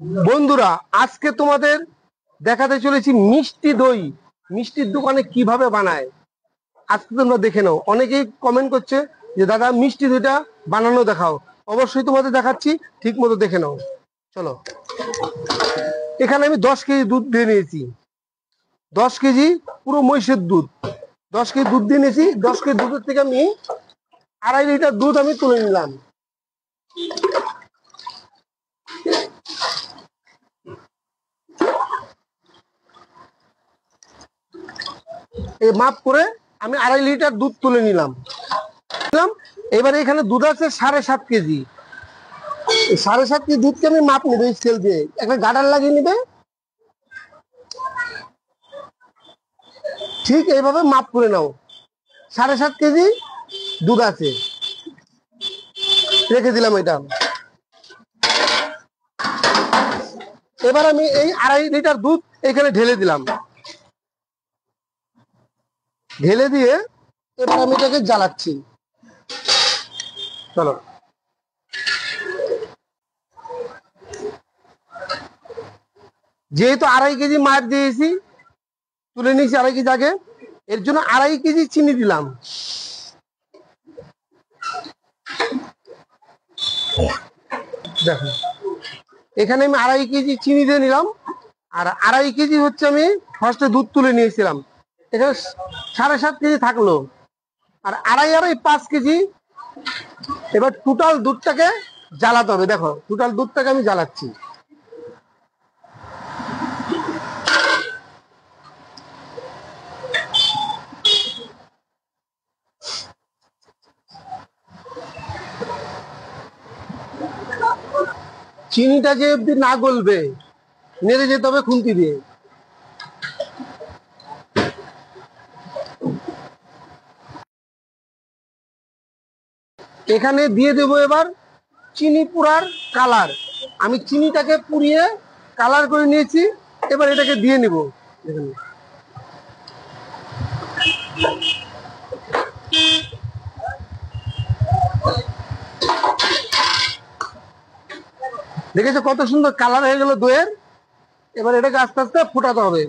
বন্ধুরা, আজকে তোমাদের দেখাতে চলেছি মিষ্টি দই। মিষ্টির দোকানে কিভাবে বানায় আজকে তোমরা দেখে নাও। অনেকেই কমেন্ট করছে যে দাদা মিষ্টি দইটা বানানো দেখাও। অবশ্যই তোমাদের দেখাচ্ছি, ঠিক মতো দেখে নাও। চলো, এখানে আমি 10 কেজি দুধ দিয়ে নিয়েছি। 10 কেজি পুরো মহিষের দুধ। 10 কেজি দুধ দিয়ে নিয়েছি। 10 কেজি দুধের থেকে আমি 2.5 লিটার দুধ আমি তুলে নিলাম। এই মাপ করে আমি 2.5 লিটার দুধ তুলে নিলাম। এবারে এখানে দুধ আছে 7.5 কেজি। এই 7.5 কেজি দুধকে আমি মাপ নেবে স্কেল দিয়ে, একটা গার্ডার লাগিয়ে নিবে। ঠিক এইভাবে মাপ করে নাও। 7.5 কেজি দুধ আছে, রেখে দিলাম এটা। এবার আমি এই 2.5 লিটার দুধ এখানে ঢেলে দিলাম। ঢেলে দিয়ে এবার আমি এটাকে জ্বালাচ্ছি। চলো, যেহেতু 2.5 কেজি মার দিয়েছি, তুলে নিয়েছি 2.5 কেজি আগে, এর জন্য 2.5 কেজি চিনি দিলাম। দেখো, এখানে আমি 2.5 কেজি চিনি দিয়ে নিলাম। আর 2.5 কেজি হচ্ছে আমি ফার্স্টে দুধ তুলে নিয়েছিলাম। এখানে 7.5 কেজি থাকলো। আর 2.5 আর 5 কেজি। এবার টোটাল দুধটাকে জ্বালাতে হবে। দেখো, টোটাল দুধটাকে আমি জ্বালাচ্ছি। চিনিটা যে অব্দি না গলবে, নেড়ে যেতে হবে খুন্তি দিয়ে। এখানে দিয়ে দেবো এবার চিনি পুরার কালার। আমি চিনিটাকে পুড়িয়ে কালার করে নিয়েছি। এবার এটাকে দিয়ে নিব। দেখেছো কত সুন্দর কালার হয়ে গেল দইয়ের। এবার এটাকে আস্তে আস্তে ফুটাতে হবে।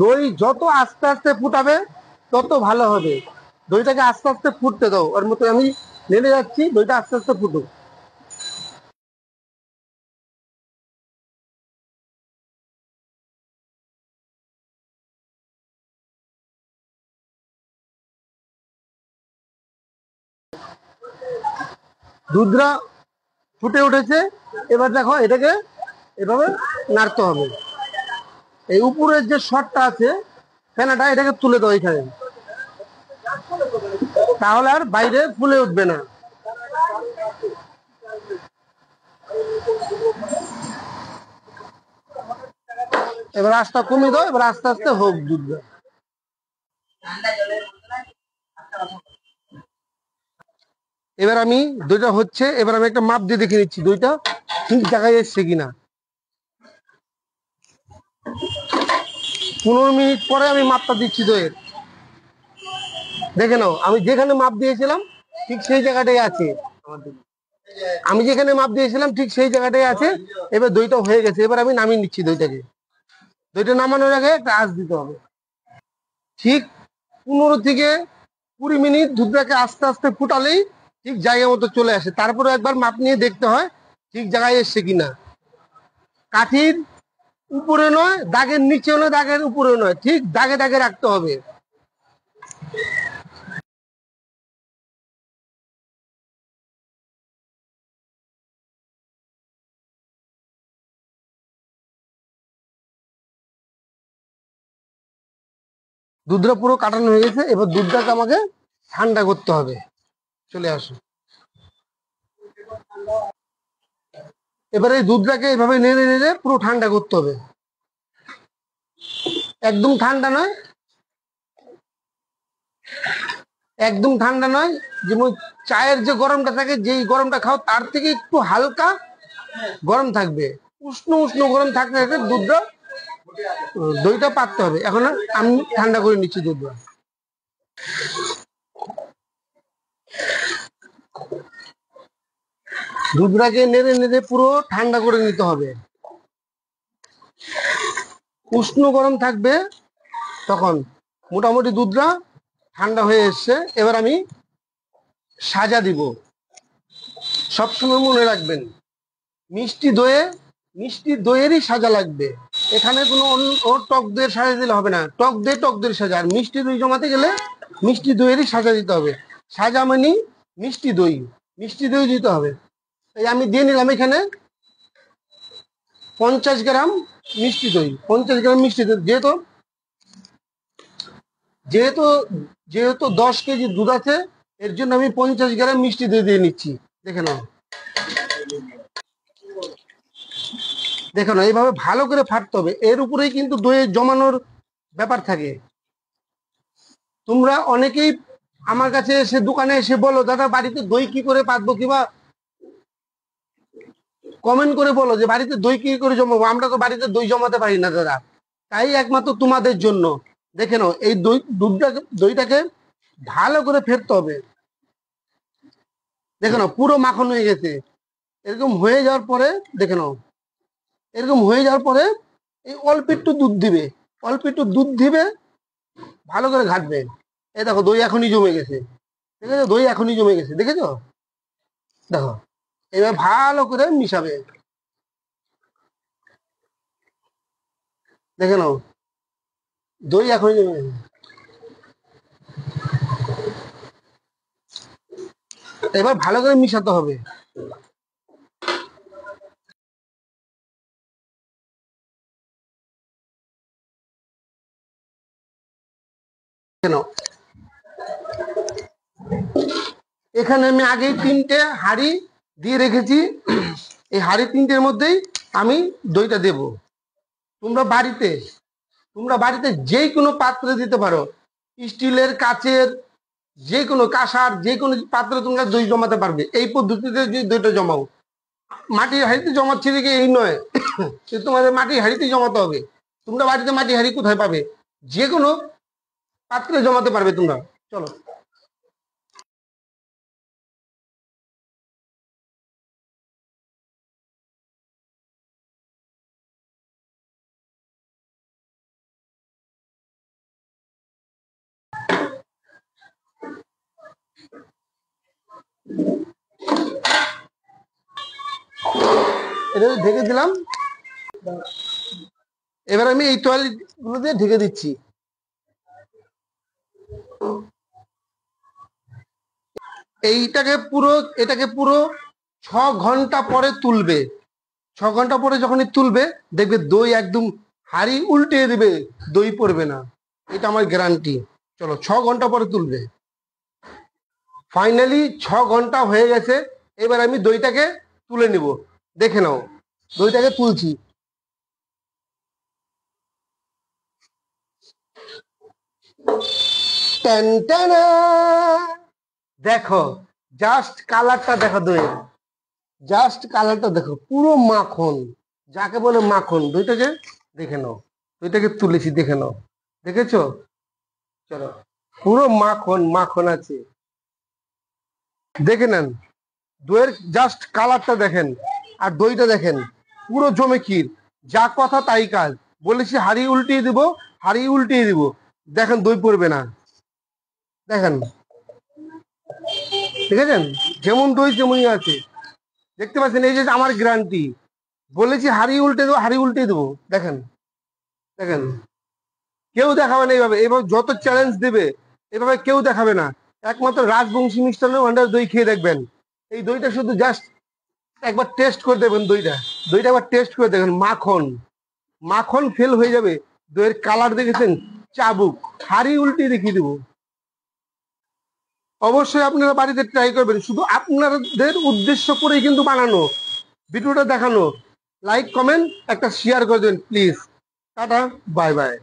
দই যত আস্তে আস্তে ফুটাবে তত ভালো হবে। দইটাকে আস্তে আস্তে ফুটতে দাও। ওর মতো আমি নেড়ে যাচ্ছি, দইটা আস্তে আস্তে ফুটুক। দুধটা ফুটে উঠেছে। এবার দেখো, এটাকে এভাবে নাড়তে হবে। এই উপরের যে শটটা আছে ফেনাটা, এটাকে তুলে দাও এখানে, তাহলে আর বাইরে ফুলে উঠবে না। এবার আস্তে কমিয়ে দাও। এবার আস্তে আস্তে হোক দুধটা। এবার আমি দইটা হচ্ছে, এবার আমি একটা মাপ দিয়ে দেখে নিচ্ছি দইটা ঠিক জায়গায় এসছে কিনা। 15 মিনিট পরে আমি মাপটা দিচ্ছি দইয়ের। দেখে নাও, আমি যেখানে মাপ দিয়েছিলাম ঠিক সেই জায়গাটাই আছে। আমি যেখানে মাপ দিয়েছিলাম ঠিক সেই জায়গাটাই আছে। এবার দইটা হয়ে গেছে। এবার আমি নামিয়ে নিচ্ছি দইটাকে। দইটা নামানোর আগে একটা আঁচ দিতে হবে। ঠিক 15 থেকে 20 মিনিট দুধটাকে আস্তে আস্তে ফুটালেই ঠিক জায়গা মতো চলে আসে। তারপরে একবার মাপ নিয়ে দেখতে হয় ঠিক জায়গায় এসছে কিনা। কাঠির উপরে নয়, দাগের নিচেও নয়, দাগের উপরে নয়, ঠিক দাগে দাগে রাখতে হবে। দুধটা পুরো কাটানো হয়ে গেছে। এবার দুধটাকে আমাকে ঠান্ডা করতে হবে। চলে আসো। এবারে এই দুধটাকে এভাবে নেড়ে নেড়ে পুরো ঠান্ডা করতে হবে। একদম ঠান্ডা নয়, একদম ঠান্ডা নয়। যেমন চায়ের যে গরমটা থাকে, যেই গরমটা খাও তার থেকে একটু হালকা গরম থাকবে। উষ্ণ উষ্ণ গরম থাকতে থাকতে দুধটা দইটা পাকতে হবে। এখন আমি ঠান্ডা করে নিচ্ছি দুধটা। দুধটাকে নেড়ে নেড়ে পুরো ঠান্ডা করে নিতে হবে। উষ্ণ গরম থাকবে তখন। মোটামুটি দুধটা ঠান্ডা হয়ে এসছে, এবার আমি সাজা দিব। সবসময় মনে রাখবেন, মিষ্টি দইয়ে মিষ্টি দইয়েরই সাজা লাগবে। এখানে কোনো টক দইয়ের সাজা দিলে হবে না। টক দইয়ের সাজা, আর মিষ্টি দই জমাতে গেলে মিষ্টি দইয়েরই সাজা দিতে হবে। সাজা মানে মিষ্টি দই, মিষ্টি দই দিতে হবে। এই আমি দিয়ে নিলাম এখানে 50 গ্রাম মিষ্টি দই। 50 গ্রাম মিষ্টি দই, যেহেতু যেহেতু যেহেতু 10 কেজি দুধ আছে, এর জন্য আমি 50 গ্রাম মিষ্টি দই দিয়ে নিচ্ছি। দেখে নাও, দেখো না, এইভাবে ভালো করে ফাটতে হবে। এর উপরেই কিন্তু দই জমানোর ব্যাপার থাকে। তোমরা অনেকেই আমার কাছে এসে, দোকানে এসে বলো, দাদা বাড়িতে দই কি করে পাতবো, কিংবা কমেন্ট করে বলো যে বাড়িতে দই কি করে জমাবো। আমরা তো বাড়িতে দই জমাতে পারি না দাদা। তাই একমাত্র তোমাদের জন্য, দেখে নাও, এই দইটাকে ভালো করে ফেটতে হবে। দেখে নাও পুরো মাখন হয়ে গেছে। এরকম হয়ে যাওয়ার পরে, দেখে নাও, এরকম হয়ে যাওয়ার পরে এই অল্প একটু দুধ দিবে, অল্প একটু দুধ দিবে, ভালো করে ঘাটবে। এই দেখো দই এখনই জমে গেছে, দেখেছো? দই এখনই জমে গেছে, দেখেছো? দেখো, এবার ভালো করে মিশাবে। দেখে নাও, দই এখনই জমে গেছে। এবার ভালো করে মিশাতে হবে। কেন, এখানে আমি আগেই 3টে হাঁড়ি দিয়ে রেখেছি। এই হাঁড়ি 3টের মধ্যেই আমি দইটা দেব। তোমরা বাড়িতে তোমরা বাড়িতে যে কোনো পাত্রে দিতে পারো, স্টিলের, কাচের, যে কোনো কাঁসার, যে কোনো পাত্রে তোমরা দই জমাতে পারবে। এই পদ্ধতিতে যদি দইটা জমাও, মাটির হাঁড়িতে জমাচ্ছি দেখে এই নয় যে তোমাদের মাটির হাঁড়িতে জমাতে হবে। তোমরা বাড়িতে মাটির হাঁড়ি কোথায় পাবে? যে কোনো পাত্রে জমাতে পারবে তোমরা। চলো, এটা ঢেকে দিলাম। এবার আমি এই টয়লেট গুলো দিয়ে ঢেকে দিচ্ছি। এটাকে পুরো 6 ঘন্টা পরে তুলবে। 6 ঘন্টা পরে যখনই তুলবে, দেখবে দই একদম হাঁড়ি উল্টে দিবে, দই পড়বে না। এটা আমার গ্যারান্টি। চলো, 6 ঘন্টা পরে তুলবে। ফাইনালি 6 ঘন্টা হয়ে গেছে। এবার আমি দইটাকে তুলে নিব। দেখে নাও, দইটাকে তুলছি। টেন টেনা! দেখো, জাস্ট কালারটা দেখো, দইয়ের জাস্ট কালারটা দেখো, পুরো মাখন, যাকে বলে মাখন। দইটাকে দেখে নাও, দইটাকে তুলেছি, দেখে নাও, দেখেছো? চলো, পুরো মাখন মাখন আছে। দেখে নেন, দইয়ের জাস্ট কালারটা দেখেন, আর দইটা দেখেন, পুরো জমে ক্ষীর। যা কথা তাই কাজ। বলেছি হাঁড়ি উল্টিয়ে দিব, হাঁড়ি উল্টিয়ে দিব। দেখেন দই পড়বে না। দেখেন, দেখেছেন? যেমন দই তেমনই আছে। দেখতে পাচ্ছেন? এই যে আমার গ্যারান্টি। বলেছি হাঁড়ি উল্টে দেবো, হাঁড়ি উল্টে দেবো। দেখেন, দেখেন, কেউ দেখাবে না এইভাবে। এভাবে যত চ্যালেঞ্জ দেবে, এভাবে কেউ দেখাবে না। একমাত্র রাজবংশী মিষ্টান্ন ভান্ডার দই খেয়ে দেখবেন। এই দইটা শুধু জাস্ট একবার টেস্ট করে দেবেন। দইটা একবার টেস্ট করে দেখবেন। মাখন মাখন ফেল হয়ে যাবে। দইয়ের কালার দেখেছেন? চাবুক, হাঁড়ি উল্টে দেখিয়ে দেবো। অবশ্যই আপনারা বাড়িতে ট্রাই করবেন। শুধু আপনাদের উদ্দেশ্য করেই কিন্তু বানানো, ভিডিওটা দেখানো। লাইক, কমেন্ট, একটা শেয়ার করে দেবেন প্লিজ। Tata, bye bye.